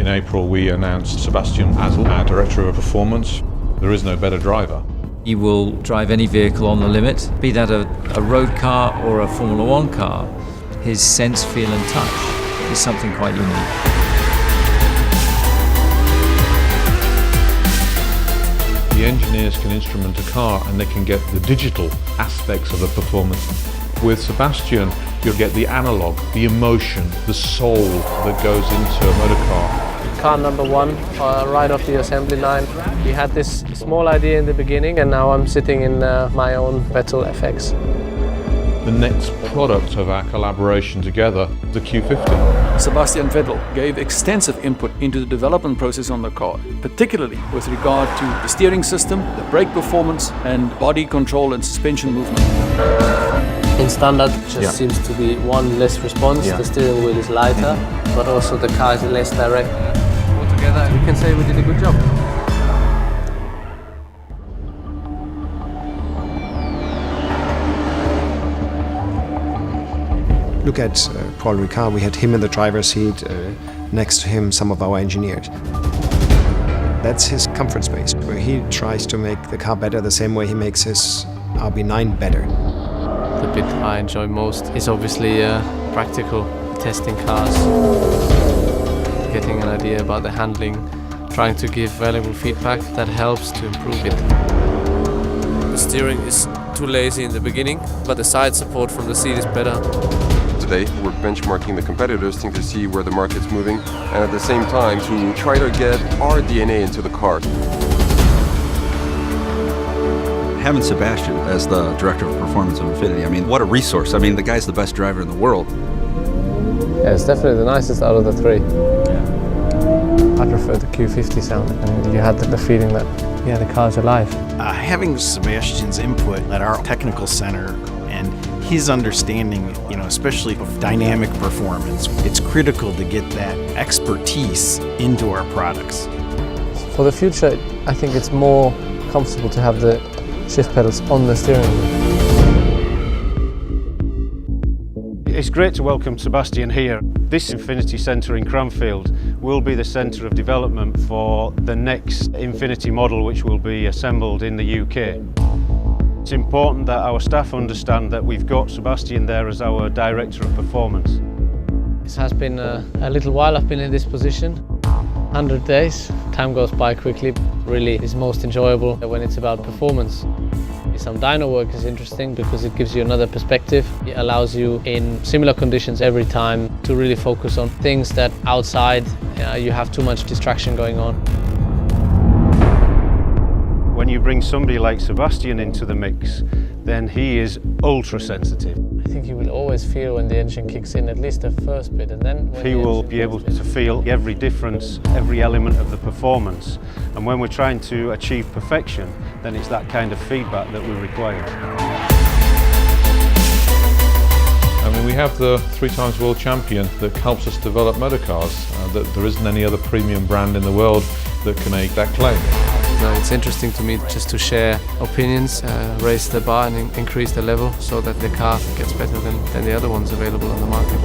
In April, we announced Sebastian as our Director of Performance. There is no better driver. He will drive any vehicle on the limit, be that a road car or a Formula One car. His sense, feel and touch is something quite unique. The engineers can instrument a car and they can get the digital aspects of the performance. With Sebastian, you'll get the analog, the emotion, the soul that goes into a motor car. Car number one, right off the assembly line. We had this small idea in the beginning and now I'm sitting in my own Vettel FX. The next product of our collaboration together, the Q50. Sebastian Vettel gave extensive input into the development process on the car, particularly with regard to the steering system, the brake performance and body control and suspension movement. In standard, just seems to be one less response. The steering wheel is lighter, but also the car is less direct. Altogether, you can say we did a good job. Look at Paul Ricard. We had him in the driver's seat, next to him some of our engineers. That's his comfort space, where he tries to make the car better the same way he makes his RB9 better. The bit I enjoy most is obviously practical testing cars, getting an idea about the handling, trying to give valuable feedback that helps to improve it. The steering is too lazy in the beginning, but the side support from the seat is better. Today we're benchmarking the competitors to see where the market's moving and at the same time to try to get our DNA into the car. Having Sebastian as the Director of Performance of Infiniti, I mean, what a resource. I mean, the guy's the best driver in the world. Yeah, it's definitely the nicest out of the three. I prefer the Q50 sound, and you had the feeling that, yeah, the car's alive. Having Sebastian's input at our technical center and his understanding, especially of dynamic performance, it's critical to get that expertise into our products. For the future, I think it's more comfortable to have the shift pedals on the steering wheel. It's great to welcome Sebastian here. This Infiniti Centre in Cranfield will be the centre of development for the next Infiniti model which will be assembled in the UK. It's important that our staff understand that we've got Sebastian there as our Director of Performance. It has been a little while I've been in this position. 100 days, time goes by quickly. Really is most enjoyable when it's about performance. Some dyno work is interesting because it gives you another perspective. It allows you in similar conditions every time to really focus on things that outside you have too much distraction going on. When you bring somebody like Sebastian into the mix, then he is ultra sensitive. I think you will always feel when the engine kicks in, at least the first bit, and then he will be able to feel every difference, every element of the performance. And when we're trying to achieve perfection, then it's that kind of feedback that we require. I mean, we have the 3-time world champion that helps us develop motor cars. That there isn't any other premium brand in the world that can make that claim. No, it's interesting to me just to share opinions, raise the bar and increase the level so that the car gets better than the other ones available on the market.